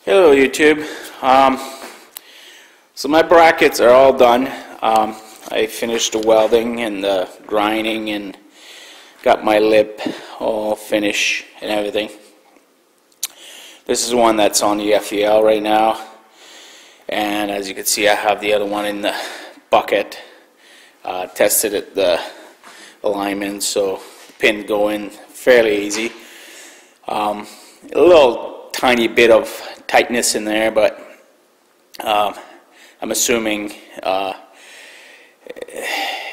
Hello YouTube. So my brackets are all done. I finished the welding and the grinding and got my lip all finished and everything. This is one that's on the FEL right now, and as you can see I have the other one in the bucket. Tested it, the alignment, so the pin go in fairly easy. A little tiny bit of tightness in there, but I'm assuming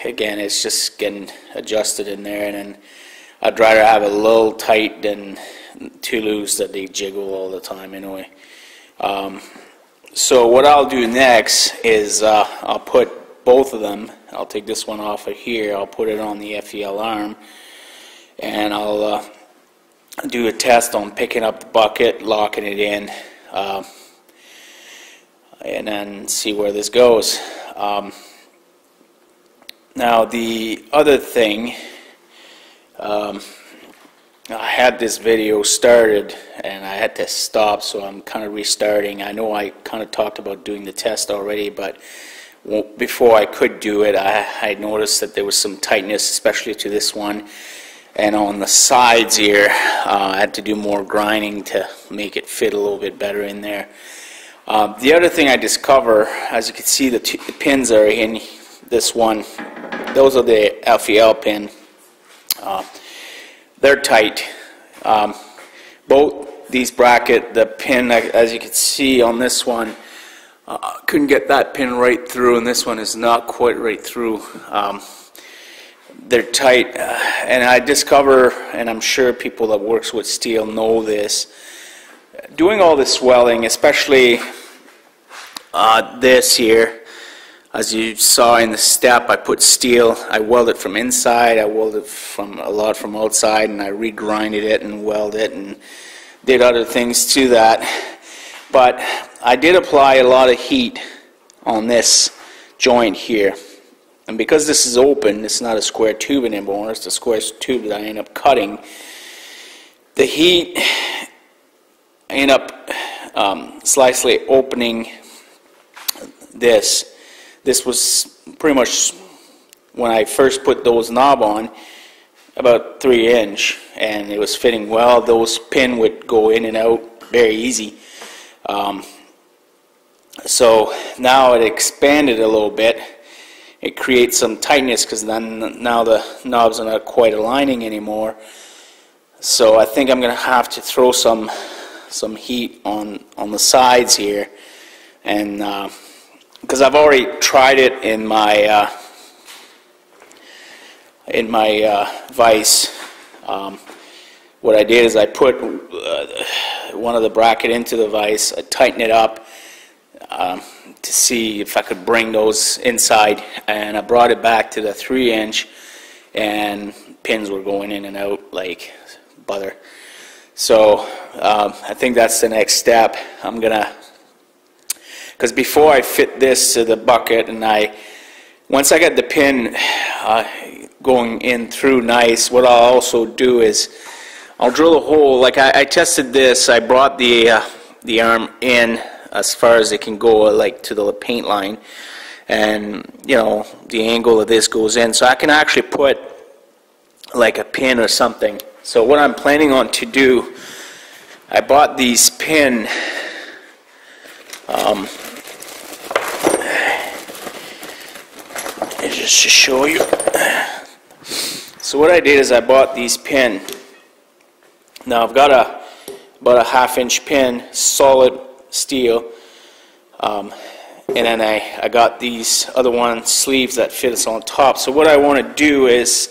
again it's just getting adjusted in there, and then I'd rather have a little tight than too loose that they jiggle all the time anyway. So what I'll do next is I'll put both of them, I'll take this one off of here, I'll put it on the FEL arm, and I'll do a test on picking up the bucket, locking it in, and then see where this goes. Now the other thing, I had this video started and I had to stop, so I'm kind of restarting. I know I kind of talked about doing the test already, but before I could do it, I noticed that there was some tightness, especially to this one. And on the sides here, I had to do more grinding to make it fit a little bit better in there. The other thing I discovered, as you can see, the pins are in this one. Those are the FEL pin. They're tight. Both these bracket, the pin, as you can see on this one, couldn't get that pin right through, and this one is not quite right through. They're tight, and I discover, and I'm sure people that works with steel know this, doing all this welding, especially this here, as you saw in the step, I put steel, I weld it from inside, I welded from a lot from outside, and I regrinded it and welded it and did other things to that. But I did apply a lot of heat on this joint here. And because this is open, it's not a square tube anymore, it's a square tube that I end up cutting. The heat end up slightly opening this. This was pretty much, when I first put those knob on, about 3 inch, and it was fitting well. Those pin would go in and out very easy. So now it expanded a little bit. It creates some tightness because then now the knobs are not quite aligning anymore. So I think I'm going to have to throw some heat on the sides here, and because I've already tried it in my vise. What I did is I put one of the bracket into the vise, I tightened it up to see if I could bring those inside, and I brought it back to the 3 inch, and pins were going in and out like butter. So I think that's the next step. I'm gonna, because before I fit this to the bucket, and once I get the pin going in through nice, what I'll also do is I'll drill a hole. Like I tested this, I brought the arm in as far as it can go, like to the paint line, and you know the angle of this goes in, so I can actually put like a pin or something. So what I'm planning on to do, I bought these pin just to show you. So what I did is I bought these pin. Now I've got about a 1/2 inch pin, solid steel, and then I got these other one sleeves that fit us on top. So what I want to do is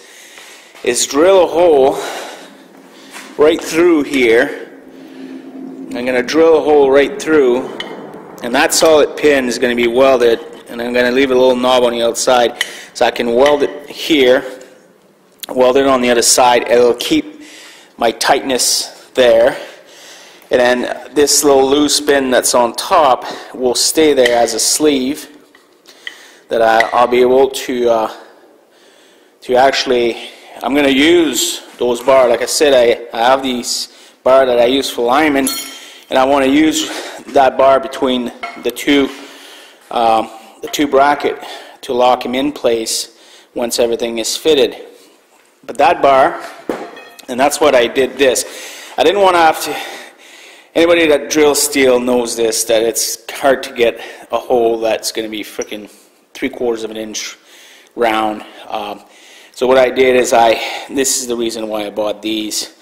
drill a hole right through here. I'm going to drill a hole right through, and that solid pin is going to be welded, and I'm going to leave a little knob on the outside so I can weld it here, weld it on the other side. It'll keep my tightness there. And then this little loose pin that's on top will stay there as a sleeve that I'll be able to actually, I'm going to use those bars. Like I said, I have these bar that I use for linemen, and I want to use that bar between the two bracket to lock him in place once everything is fitted. But that bar, and that's what I did this. I didn't want to have to, anybody that drills steel knows this, that it's hard to get a hole that's going to be freaking 3/4 of an inch round. So what I did is this is the reason why I bought these.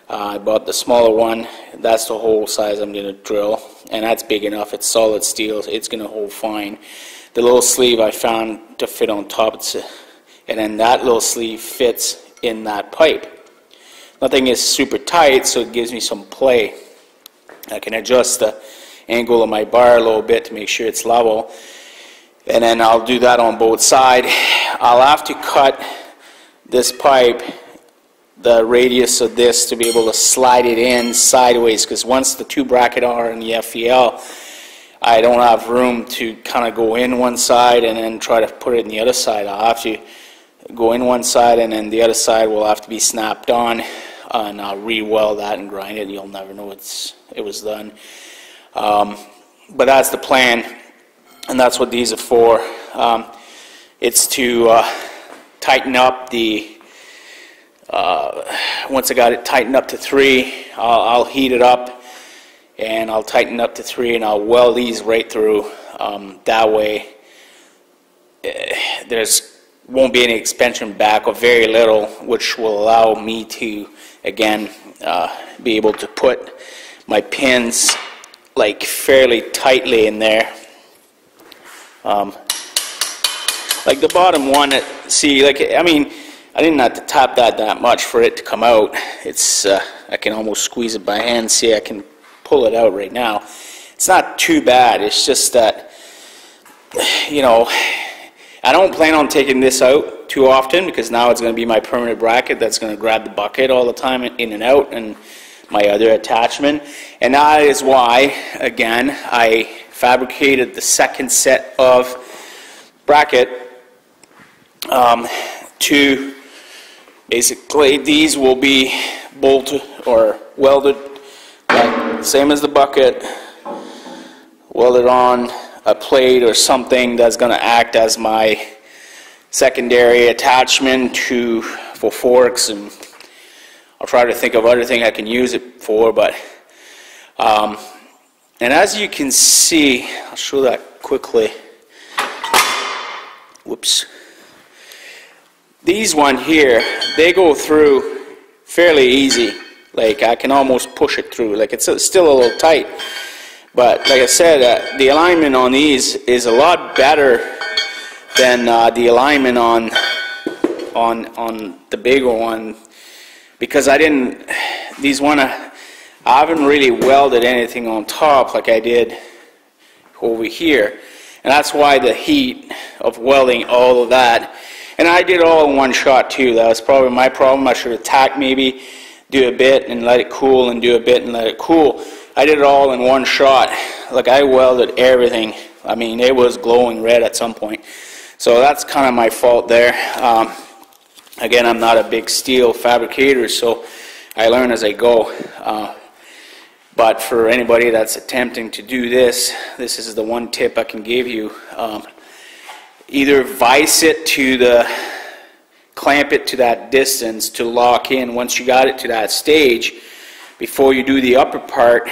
I bought the smaller one. That's the hole size I'm going to drill, and that's big enough. It's solid steel. It's going to hold fine. The little sleeve I found to fit on top, and then that little sleeve fits in that pipe. Nothing is super tight, so it gives me some play. I can adjust the angle of my bar a little bit to make sure it's level, and then I'll do that on both sides. I'll have to cut this pipe, the radius of this, to be able to slide it in sideways, because once the two bracket are in the FEL, I don't have room to kind of go in one side and then try to put it in the other side. I'll have to go in one side, and then the other side will have to be snapped on, and I'll re-weld that and grind it. You'll never know it was done. But that's the plan, and that's what these are for. It's to tighten up the, once I got it tightened up to 3, I'll heat it up, and I'll tighten up to 3, and I'll weld these right through. That way there's won't be any expansion back, or very little, which will allow me to, again, be able to put my pins like fairly tightly in there. Like the bottom one, see, like, I mean, I didn't have to tap that much for it to come out. It's I can almost squeeze it by hand. See, I can pull it out right now. It's not too bad. It's just that, you know, I don't plan on taking this out too often, because now it's going to be my permanent bracket that's going to grab the bucket all the time in and out, and my other attachment. And that is why, again, I fabricated the second set of bracket to basically, these will be bolted or welded, same as the bucket, welded on a plate or something that's going to act as my secondary attachment for forks, and I'll try to think of other things I can use it for. But and as you can see, I'll show that quickly. Whoops. These one here, they go through fairly easy. Like, I can almost push it through. Like, it's still a little tight. But like I said, the alignment on these is a lot better than the alignment on the bigger one, because I haven't really welded anything on top like I did over here, and that's why the heat of welding all of that. And I did it all in one shot too. That was probably my problem. I should have tacked, maybe do a bit and let it cool, and do a bit and let it cool. I did it all in one shot. Like, I welded everything. I mean, it was glowing red at some point. So that's kind of my fault there. Again, I'm not a big steel fabricator, so I learn as I go. But for anybody that's attempting to do this, this is the one tip I can give you. Either vise it to clamp it to that distance to lock in once you got it to that stage. Before you do the upper part,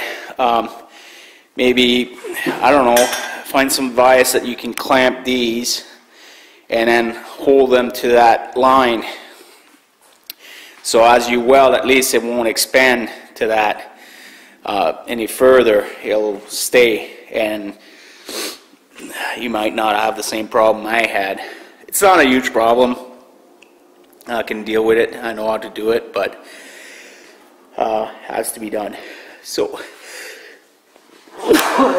maybe, I don't know, find some vise that you can clamp these and then hold them to that line. So as you weld, at least it won't expand to that any further. It'll stay, and you might not have the same problem I had. It's not a huge problem. I can deal with it. I know how to do it, but has to be done. So,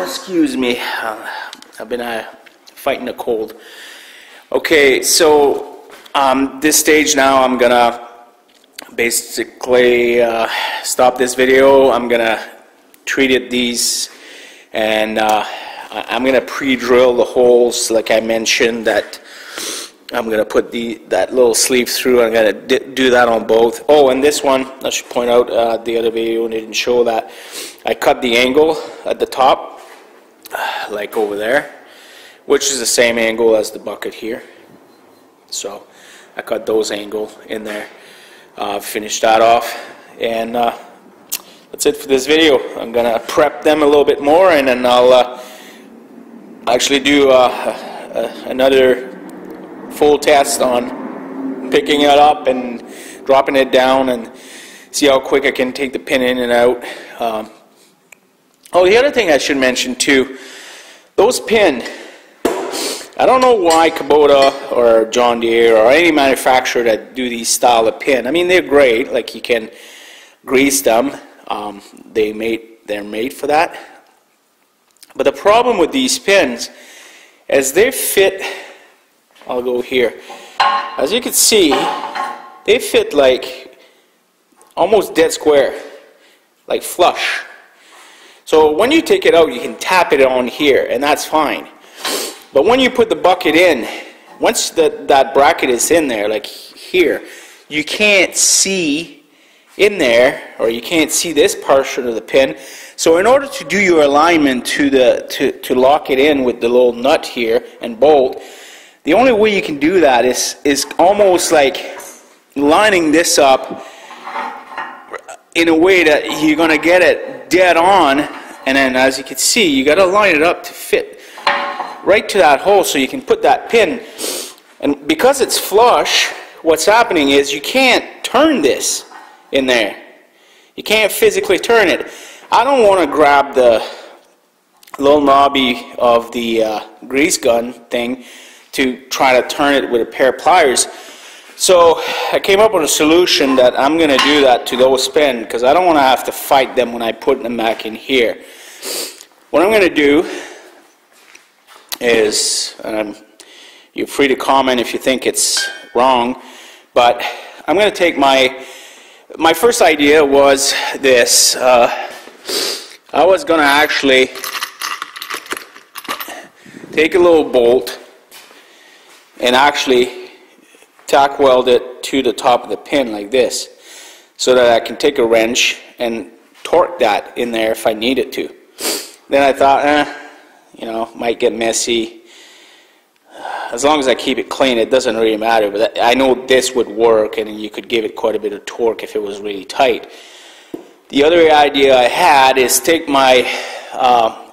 excuse me, I've been fighting a cold. Okay, so this stage now, I'm gonna basically stop this video. I'm gonna treat it these, and I'm gonna pre-drill the holes like I mentioned that I'm going to put that little sleeve through. I'm going to do that on both. Oh, and this one, I should point out, the other video didn't show that. I cut the angle at the top, like over there, which is the same angle as the bucket here. So I cut those angle in there. Finish that off, and that's it for this video. I'm going to prep them a little bit more, and then I'll actually do another full test on picking it up and dropping it down and see how quick I can take the pin in and out. Oh, the other thing I should mention too, those pin, I don't know why Kubota or John Deere or any manufacturer that do these style of pin, I mean they're great, like you can grease them, they're made for that. But the problem with these pins is they fit, I'll go here, as you can see, they fit like almost dead square, like flush. So when you take it out, you can tap it on here, and that's fine. But when you put the bucket in, once that bracket is in there, like here, you can't see in there, or you can't see this portion of the pin. So in order to do your alignment to lock it in with the little nut here and bolt, the only way you can do that is almost like lining this up in a way that you're going to get it dead on, and then as you can see, you got to line it up to fit right to that hole so you can put that pin. And because it's flush, what's happening is you can't turn this in there. You can't physically turn it. I don't want to grab the little knobby of the grease gun thing to try to turn it with a pair of pliers. So I came up with a solution that I'm going to do that to those pins, because I don't want to have to fight them when I put them back in here. What I'm going to do is, you're free to comment if you think it's wrong, but I'm going to take my first idea was this. I was going to actually take a little bolt and actually tack weld it to the top of the pin like this, so that I can take a wrench and torque that in there if I needed to. Then I thought, you know, might get messy. As long as I keep it clean, it doesn't really matter. But I know this would work, and you could give it quite a bit of torque if it was really tight. The other idea I had is take my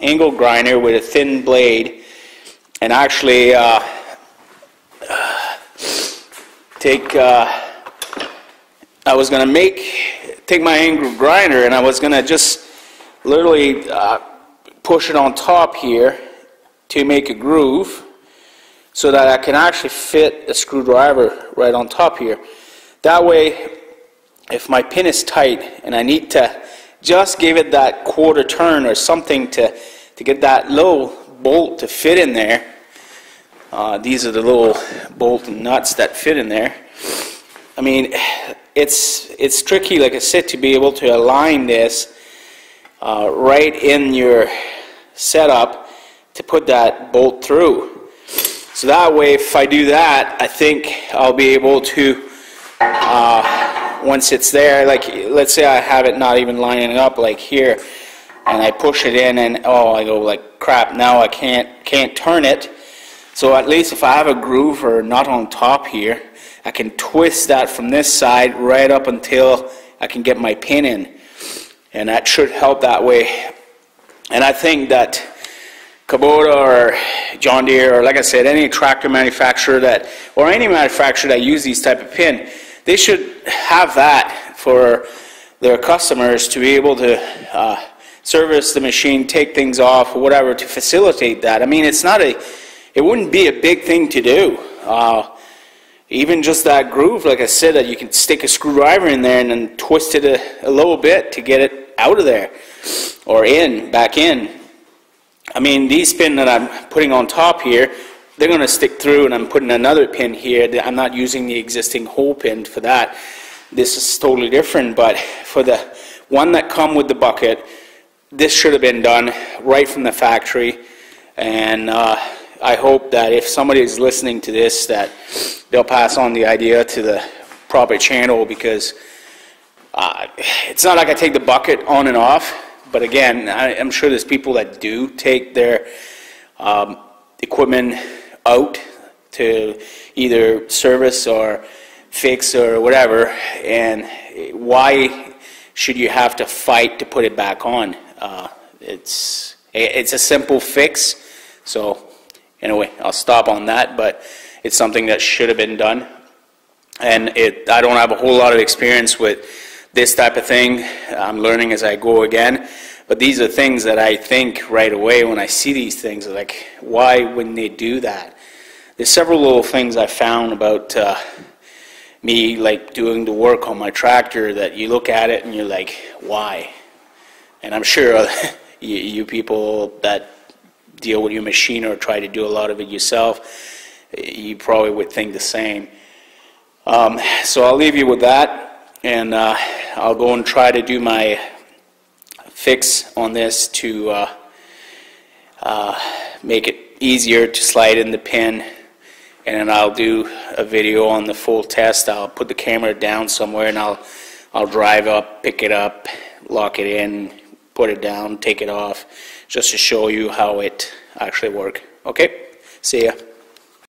angle grinder with a thin blade and actually I was going to take my angle grinder, and I was going to just literally push it on top here to make a groove so that I can actually fit a screwdriver right on top here. That way, if my pin is tight and I need to just give it that quarter turn or something to get that little bolt to fit in there, these are the little bolt and nuts that fit in there. I mean, it's tricky, like I said, to be able to align this right in your setup to put that bolt through. So that way, if I do that, I think I'll be able to, once it's there, like let's say I have it not even lining up like here, and I push it in, and oh, I go like crap, now I can't turn it. So at least if I have a groove or nut on top here, I can twist that from this side right up until I can get my pin in, and that should help that way. And I think that Kubota or John Deere, or like I said, any tractor manufacturer that, or any manufacturer that use these type of pin, they should have that for their customers to be able to service the machine, take things off, or whatever, to facilitate that. I mean, it wouldn't be a big thing to do. Even just that groove, like I said, that you can stick a screwdriver in there and then twist it a little bit to get it out of there, or back in. I mean, these pins that I'm putting on top here, they're going to stick through, and I'm putting another pin here. I'm not using the existing hole pin for that. This is totally different, but for the one that come with the bucket, this should have been done right from the factory, and I hope that if somebody is listening to this, that they'll pass on the idea to the proper channel, because it's not like I take the bucket on and off, but again, I'm sure there's people that do take their equipment out to either service or fix or whatever, and why should you have to fight to put it back on? It's a simple fix. So anyway, I'll stop on that, but it's something that should have been done. And I don't have a whole lot of experience with this type of thing. I'm learning as I go again. But these are things that I think right away when I see these things, like, why wouldn't they do that? There's several little things I found about me, like, doing the work on my tractor, that you look at it and you're like, why? And I'm sure you people that deal with your machine or try to do a lot of it yourself, you probably would think the same. So I'll leave you with that, and I'll go and try to do my fix on this to make it easier to slide in the pin, and then I'll do a video on the full test. I'll put the camera down somewhere, and I'll drive up, pick it up, lock it in, put it down, take it off, just to show you how it actually works. Okay, see ya.